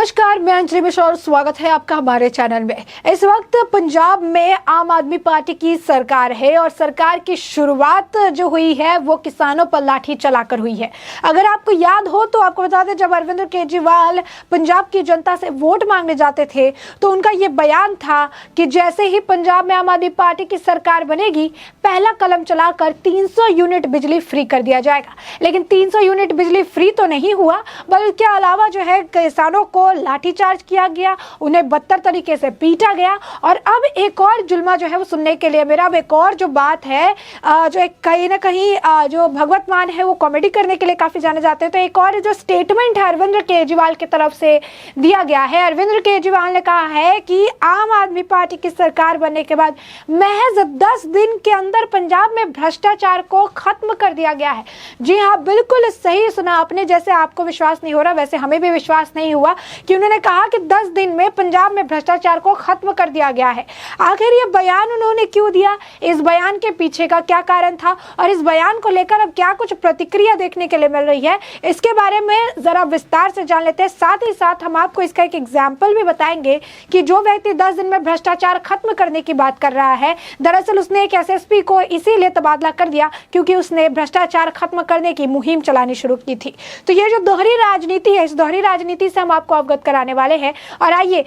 नमस्कार, मैं अंजलि मिश्रा और स्वागत है आपका हमारे चैनल में। इस वक्त पंजाब में आम आदमी पार्टी की सरकार है और सरकार की शुरुआत जो हुई है वो किसानों पर लाठी चलाकर हुई है। अगर आपको याद हो तो आपको बता दें, जब अरविंद केजरीवाल पंजाब की जनता से वोट मांगने जाते थे तो उनका ये बयान था कि जैसे ही पंजाब में आम आदमी पार्टी की सरकार बनेगी, पहला कलम चलाकर 300 यूनिट बिजली फ्री कर दिया जाएगा। लेकिन 300 यूनिट बिजली फ्री तो नहीं हुआ, बल्कि इसके अलावा जो है किसानों को लाठीचार्ज किया गया, उन्हें बदतर तरीके से पीटा गया। और अब एक और जुल्मा जो है वो सुनने के लिए मेरा, अब एक और जो बात है जो एक कहीं ना कहीं जो भगवत मान है वो कॉमेडी करने के लिए काफी जाने जाते हैं, तो एक और जो स्टेटमेंट है अरविंद केजरीवाल की तरफ से दिया गया है। अरविंद केजरीवाल ने कहा है कि आम आदमी पार्टी की सरकार बनने के बाद महज 10 दिन के अंदर पंजाब में भ्रष्टाचार को खत्म कर दिया गया है। जी हाँ, बिल्कुल सही सुना आपने। जैसे आपको विश्वास नहीं हो रहा, वैसे हमें भी विश्वास नहीं हुआ कि उन्होंने कहा कि 10 दिन में पंजाब में भ्रष्टाचार को खत्म कर दिया गया है। आखिर ये बयान उन्होंने क्यों दिया, इस बयान के पीछे का क्या कारण था और इस बयान को लेकर अब क्या कुछ प्रतिक्रिया देखने के लिए मिल रही है, इसके बारे में जरा विस्तार से जान लेते हैं। साथ ही साथ हम आपको इसका एक एग्जाम्पल भी बताएंगे कि जो व्यक्ति 10 दिन में भ्रष्टाचार खत्म करने की बात कर रहा है, दरअसल उसने एक एसएसपी को इसीलिए तबादला कर दिया क्योंकि उसने भ्रष्टाचार खत्म करने की मुहिम चलानी शुरू की थी। तो ये जो दोहरी राजनीति है, इस दोहरी राजनीति से हम आपको अवगत कराने वाले हैं। और आइए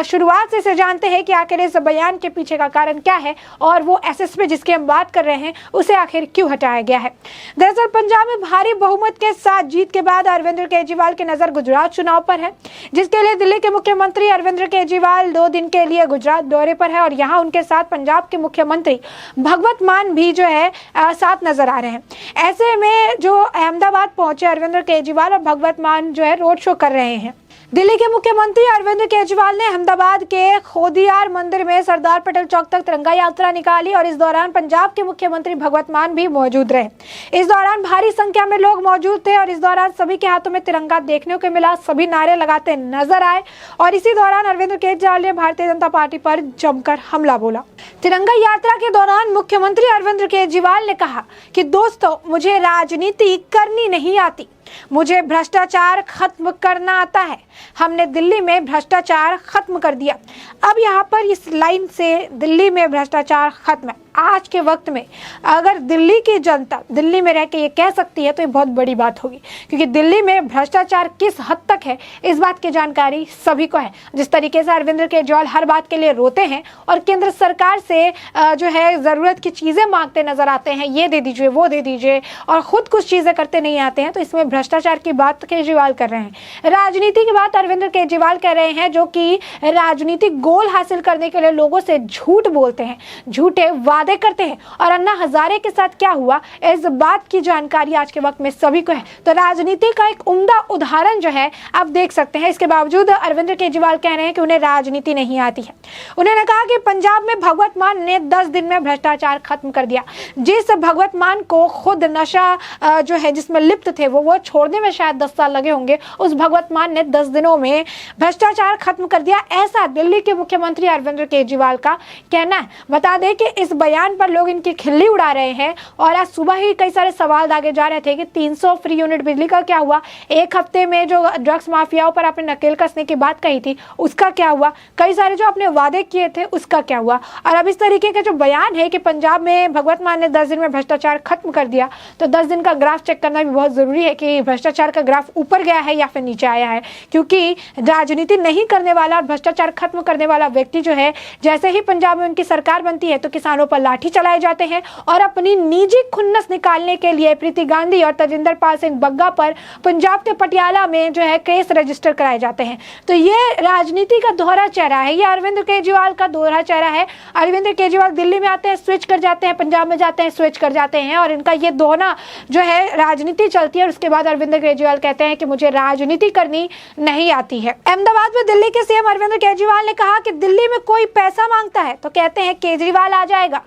शुरुआत से जानते हैं कि आखिर इस बयान के पीछे का कारण क्या है और वो एसएसपी जिसकी हम बात कर रहे हैं उसे आखिर क्यों हटाया गया है। दरअसल पंजाब में भारी बहुमत के साथ जीत के बाद अरविंद केजरीवाल की नजर गुजरात चुनाव पर है, जिसके लिए दिल्ली के मुख्यमंत्री अरविंद केजरीवाल 2 दिन के लिए गुजरात दौरे पर है और यहाँ उनके साथ पंजाब के मुख्यमंत्री भगवत मान भी जो है साथ नजर आ रहे हैं। ऐसे में जो अहमदाबाद पहुंचे अरविंद केजरीवाल और भगवत मान जो है रोड शो कर रहे हैं। दिल्ली के मुख्यमंत्री अरविंद केजरीवाल ने अहमदाबाद के खोदियार मंदिर में सरदार पटेल चौक तक तिरंगा यात्रा निकाली और इस दौरान पंजाब के मुख्यमंत्री भगवत मान भी मौजूद रहे। इस दौरान भारी संख्या में लोग मौजूद थे और इस दौरान सभी के हाथों में तिरंगा देखने को मिला, सभी नारे लगाते नजर आए और इसी दौरान अरविंद केजरीवाल ने भारतीय जनता पार्टी पर जमकर हमला बोला। तिरंगा यात्रा के दौरान मुख्यमंत्री अरविंद केजरीवाल ने कहा कि दोस्तों, मुझे राजनीति करनी नहीं आती, मुझे भ्रष्टाचार खत्म करना आता है। हमने दिल्ली में भ्रष्टाचार खत्म कर दिया। अब यहाँ पर इस लाइन से दिल्ली में भ्रष्टाचार खत्म है। आज के वक्त में अगर दिल्ली की जनता दिल्ली में रह के ये कह सकती है तो ये बहुत बड़ी बात होगी, क्योंकि दिल्ली में भ्रष्टाचार किस हद तक है इस बात की जानकारी सभी को है। जिस तरीके से अरविंद केजरीवाल हर बात के लिए रोते हैं और केंद्र सरकार से जो है ज़रूरत की चीज़ें मांगते नजर आते हैं, ये दे दीजिए वो दे दीजिए, और खुद कुछ चीज़ें करते नहीं आते हैं, तो इसमें भ्रष्टाचार की बात केजरीवाल कर रहे हैं। राजनीति की बात अरविंद केजरीवाल कह रहे हैं, जो कि राजनीतिक गोल हासिल करने के लिए लोगों से झूठ बोलते हैं, झूठे वादे करते हैं। और अन्ना हजारे के साथ क्या हुआ इस बात की जानकारी आज के वक्त में सभी को है। तो राजनीति का एक उम्दा उदाहरण जो है आप देख सकते हैं। इसके बावजूद अरविंद केजरीवाल कह रहे हैं कि उन्हें राजनीति नहीं आती है। उन्होंने कहा कि पंजाब में भगवत मान ने 10 दिन में भ्रष्टाचार खत्म कर दिया। जिस भगवत मान को खुद नशा जो है जिसमें लिप्त थे वो छोड़ने में शायद 10 साल लगे होंगे, उस भगवत मान ने 10 दिनों में भ्रष्टाचार खत्म कर दिया, ऐसा दिल्ली के मुख्यमंत्री अरविंद केजरीवाल का कहना है। बता दें कि इस बयान पर लोग इनकी खिल्ली उड़ा रहे हैं और आज सुबह ही कई सारे सवाल दागे जा रहे थे कि 300 फ्री यूनिट बिजली का क्या हुआ, एक हफ्ते में जो ड्रग्स माफियाओं पर आपने नकेल कसने की बात कही थी उसका क्या हुआ, कई सारे जो आपने वादे किए थे उसका क्या हुआ। और अब इस तरीके का जो बयान है कि पंजाब में भगवत मान ने 10 दिन में भ्रष्टाचार खत्म कर दिया, तो 10 दिन का ग्राफ चेक करना भी बहुत जरूरी है कि भ्रष्टाचार का ग्राफ ऊपर गया है या फिर नीचे आया है। क्योंकि राजनीति नहीं करने वाला और भ्रष्टाचार खत्म करने वाला व्यक्ति जो है, जैसे ही पंजाब में उनकी सरकार बनती है तो किसानों पर लाठी चलाए जाते हैं और अपनी निजी खुन्नस निकालने के लिए प्रीति गांधी और तजिंदर पाल सिंह बग्गा पर पंजाब के पटियाला में जो है केस रजिस्टर कराए जाते हैं। तो ये राजनीति का दोहरा चेहरा है, ये अरविंद केजरीवाल का दोहरा चेहरा है। अरविंद केजरीवाल दिल्ली में आते हैं स्विच कर जाते हैं, पंजाब में जाते हैं स्विच कर जाते हैं, और इनका ये दोहरा जो है राजनीति चलती है। और उसके बाद अरविंद केजरीवाल कहते हैं कि मुझे राजनीति करनी नहीं आती है। अहमदाबाद में दिल्ली के सीएम अरविंद केजरीवाल ने कहा कि दिल्ली में कोई पैसा मांगता है तो कहते हैं केजरीवाल आ जाएगा।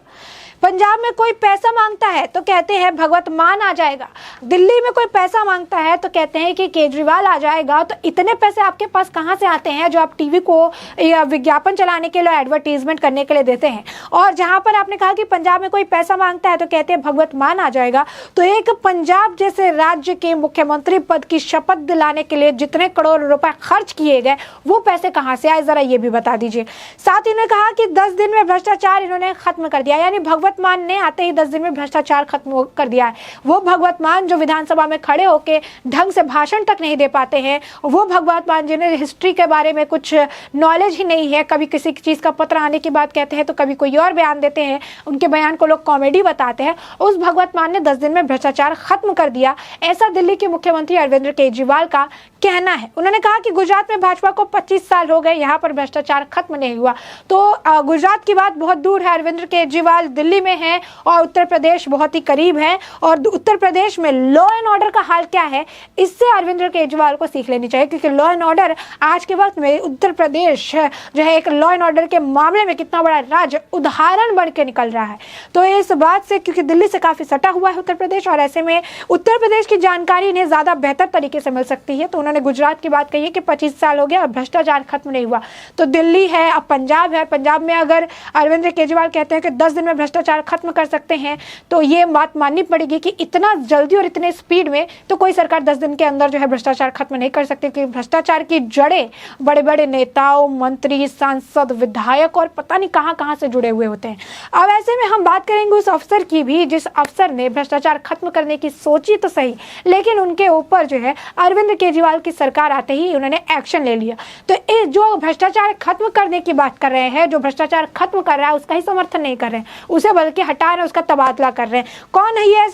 पंजाब में कोई पैसा मांगता है तो कहते हैं भगवत मान आ जाएगा, दिल्ली में कोई पैसा मांगता है तो कहते हैं कि केजरीवाल आ जाएगा। तो इतने पैसे आपके पास कहाँ से आते हैं जो आप टीवी को या विज्ञापन चलाने के लिए, एडवर्टीजमेंट करने के लिए देते हैं? और जहां पर आपने कहा कि पंजाब में कोई पैसा मांगता है तो कहते हैं भगवत मान आ जाएगा, तो एक पंजाब जैसे राज्य के मुख्यमंत्री पद की शपथ दिलाने के लिए जितने करोड़ रुपए खर्च किए गए वो पैसे कहां से आए, जरा ये भी बता दीजिए। साथ ही उन्होंने कहा कि 10 दिन में भ्रष्टाचार इन्होंने खत्म कर दिया, यानी भगवत मान ने आते ही 10 दिन में भ्रष्टाचार खत्म कर दिया है। वो भगवत मान जो विधानसभा में खड़े होकर ढंग से भाषण तक नहीं दे पाते हैं, वो भगवत मान जिन्हें हिस्ट्री के बारे में कुछ नॉलेज ही नहीं है, कभी किसी चीज का पत्र आने की बात कहते हैं तो कभी कोई और बयान देते हैं, उनके बयान को लोग कॉमेडी बताते हैं, उस भगवत मान ने 10 दिन में भ्रष्टाचार खत्म कर दिया, ऐसा दिल्ली के मुख्यमंत्री अरविंद केजरीवाल का कहना है। उन्होंने कहा कि गुजरात में भाजपा को 25 साल हो गए, यहाँ पर भ्रष्टाचार खत्म नहीं हुआ। तो गुजरात की बात बहुत दूर है, अरविंद केजरीवाल दिल्ली में है और उत्तर प्रदेश बहुत ही करीब है, और उत्तर प्रदेश में लॉ एंड ऑर्डर का हाल क्या है इससे अरविंद केजरीवाल को सीख लेनी चाहिए, क्योंकि लॉ एंड ऑर्डर आज के वक्त में उत्तर प्रदेश जो है एक लॉ एंड ऑर्डर के मामले में कितना बड़ा राज्य उदाहरण बन के निकल रहा है। तो इस बात से, क्योंकि दिल्ली से काफी सटा हुआ है उत्तर प्रदेश, और ऐसे में उत्तर प्रदेश की जानकारी इन्हें ज्यादा बेहतर तरीके से मिल सकती है, तो उन्होंने गुजरात की बात कही है कि 25 साल हो गया और भ्रष्टाचार खत्म नहीं हुआ। तो दिल्ली है, अब पंजाब है, पंजाब में अगर अरविंद केजरीवाल कहते हैं कि 10 दिन में भ्रष्टाचार खत्म कर सकते हैं, तो ये बात माननी पड़ेगी कि इतना जल्दी और इतने स्पीड में तो कोई सरकार 10 दिन के अंदर जो है भ्रष्टाचार खत्म नहीं कर सकती, क्योंकि भ्रष्टाचार की जड़ें बड़े बड़े नेताओं, मंत्री, सांसद, विधायक और पता नहीं कहां से जुड़े हुए होते हैं। अब ऐसे में हम बात करेंगे उस अफसर की भी जिस अफसर ने भ्रष्टाचार खत्म करने की सोची तो सही, लेकिन उनके ऊपर जो है अरविंद केजरीवाल की सरकार आते ही उन्होंने एक्शन ले लिया। तो इस जो भ्रष्टाचार खत्म करने की बात कर रहे हैं, जो भ्रष्टाचार खत्म कर रहा है उसका ही समर्थन नहीं कर रहे हैं, उसे बल्कि हटा रहे हैं, उसका तबादला कर रहे हैं। कौन है ये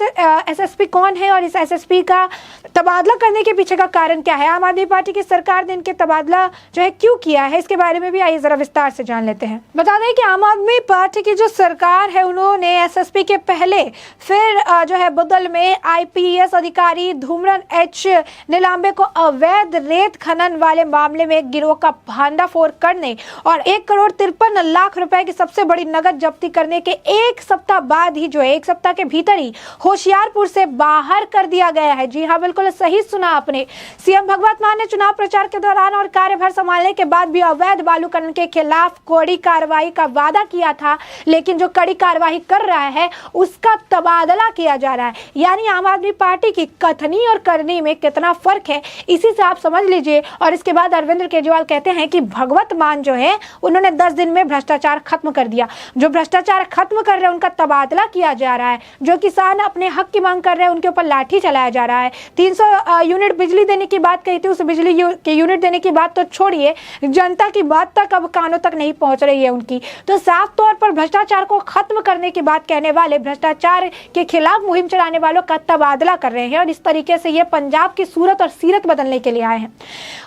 एसएसपी कौन है और इस एसएसपी का तबादला करने के पीछे का कारण क्या है? आम आदमी पार्टी की सरकार ने इनके तबादला जो है क्यों किया है, इसके बारे में भी आइए जरा विस्तार से जान लेते हैं। बता दें कि आम आदमी पार्टी की जो सरकार है उन्होंने एसएसपी के पहले फिर जो है बदल में आईपीएस अधिकारी धूमरन एच नीलांबे को अवैध रेत खनन वाले मामले में गिरोह का भांडाफोड़ करने और 1,53,00,000 रुपए की सबसे बड़ी नकद जब्ती करने के एक सप्ताह बाद ही जो है, एक सप्ताह के भीतर ही होशियारपुर से बाहर कर दिया गया है। जी हाँ, बिल्कुल सही सुना आपने। सीएम भगवत मान ने चुनाव प्रचार के दौरान और कार्यभार संभालने के बाद भी अवैध बालू खनन के खिलाफ कड़ी कार्रवाई का वादा किया था, लेकिन जो कड़ी कार्रवाई कर रहा है उसका तबादला किया जा रहा है। यानी आम आदमी पार्टी की कथनी और करनी में कितना फर्क है, इसी से आप समझ लीजिए। और इसके बाद अरविंद केजरीवाल कहते हैं कि भगवत मान जो है उन्होंने 10 दिन में भ्रष्टाचार खत्म कर दिया। जो भ्रष्टाचार खत्म कर रहे हैं उनका तबादला किया जा रहा है, जो किसान अपने हक की मांग कर रहे हैं उनके ऊपर लाठी चलाया जा रहा है। 300 यूनिट बिजली देने की बात कही थी, उस बिजली के यूनिट देने की बात तो छोड़िए, जनता की बात तक अब कानों तक नहीं पहुंच रही है उनकी। तो साफ तौर पर भ्रष्टाचार को खत्म करने की बात कहने वाले, भ्रष्टाचार के खिलाफ मुहिम चलाने वालों का तबादला कर रहे हैं, और इस तरीके से ये पंजाब की सूरत और सीरत बदलने के लिए आए हैं।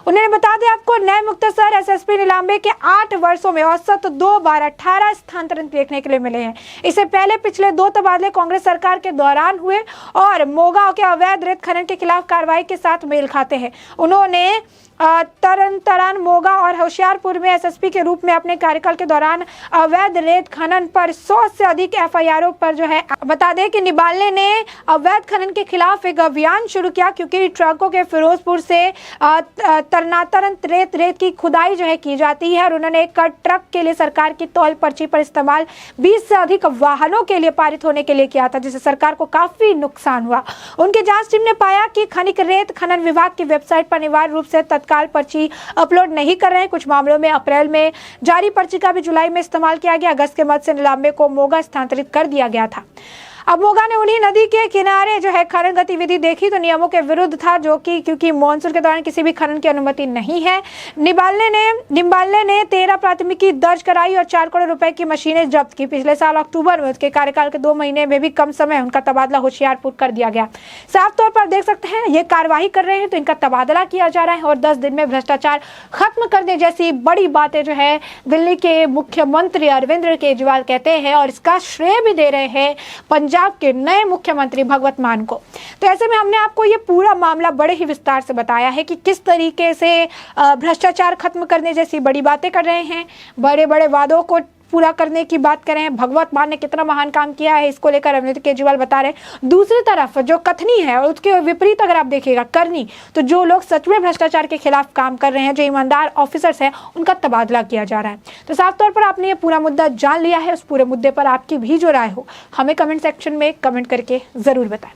उन्होंने बता दें आपको, नए मुख्तसर एसएसपी नीलांबे के 8 वर्षों में औसत 2 बार 18 स्थानांतरण देखने के लिए मिले हैं। इससे पहले पिछले 2 तबादले कांग्रेस सरकार के दौरान हुए और मोगा के अवैध रेत खनन के खिलाफ कार्रवाई के साथ मेल खाते हैं। उन्होंने तरन मोगा और होशियारपुर में एसएसपी के रूप में अपने कार्यकाल के दौरान अवैध रेत खनन पर 100 से अधिक एफआईआरों पर जो है, बता दें कि निबाले ने अवैध खनन के खिलाफ एक अभियान शुरू किया, क्योंकि ट्रकों के फिरोजपुर से तरनातरन रेत की खुदाई जो है की जाती है, और उन्होंने एक ट्रक के लिए सरकार की तौल पर्ची पर इस्तेमाल 20 से अधिक वाहनों के लिए पारित होने के लिए किया था, जिससे सरकार को काफी नुकसान हुआ। उनकी जांच टीम ने पाया कि खनिक रेत खनन विभाग की वेबसाइट पर अनिवार्य रूप से तत्काल पर्ची अपलोड नहीं कर रहे हैं। कुछ मामलों में अप्रैल में जारी पर्ची का भी जुलाई में इस्तेमाल किया गया। अगस्त के मध्य से नीलांबे को मोगा स्थानांतरित कर दिया गया था। अब मोगा ने उन्हीं नदी के किनारे जो है खनन गतिविधि देखी तो नियमों के विरुद्ध था, जो कि क्योंकि मानसून के दौरान किसी भी खनन की अनुमति नहीं है। निम्बाले ने 13 प्राथमिकी दर्ज कराई और 4 करोड़ रुपए की मशीनें जब्त की। पिछले साल अक्टूबर में उसके कार्यकाल के 2 महीने में भी कम समय उनका तबादला होशियारपुर कर दिया गया। साफ तौर पर देख सकते हैं ये कार्यवाही कर रहे हैं तो इनका तबादला किया जा रहा है, और 10 दिन में भ्रष्टाचार खत्म करने जैसी बड़ी बातें जो है दिल्ली के मुख्यमंत्री अरविंद केजरीवाल कहते हैं, और इसका श्रेय भी दे रहे हैं पंजाब के नए मुख्यमंत्री भगवत मान को। तो ऐसे में हमने आपको ये पूरा मामला बड़े ही विस्तार से बताया है कि किस तरीके से भ्रष्टाचार खत्म करने जैसी बड़ी बातें कर रहे हैं, बड़े बड़े वादों को पूरा करने की बात करें, भगवत मान ने कितना महान काम किया है, इसको लेकर अरविंद केजरीवाल बता रहे। दूसरी तरफ जो कथनी है और उसके विपरीत अगर आप देखिएगा करनी, तो जो लोग सच में भ्रष्टाचार के खिलाफ काम कर रहे हैं, जो ईमानदार ऑफिसर्स हैं, उनका तबादला किया जा रहा है। तो साफ तौर पर आपने ये पूरा मुद्दा जान लिया है। उस पूरे मुद्दे पर आपकी भी जो राय हो हमें कमेंट सेक्शन में कमेंट करके जरूर बताएं।